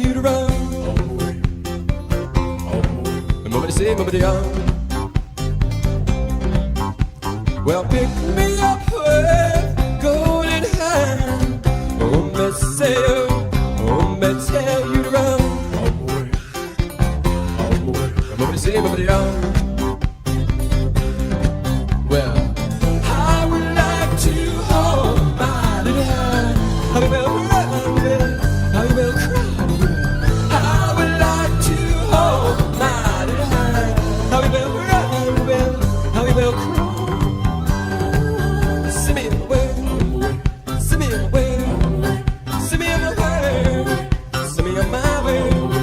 you to run. Mama say, mama young. Well, pick me up with golden hand. Oh, me say, oh, me tell you to run. Mama say, mama young. Well, I would like to hold my little hand. I will run with it. I will cry with it. I would like to hold my little hand. I will run with it. I will cry. Send me away. Send me away. Send me away. Send me on my way.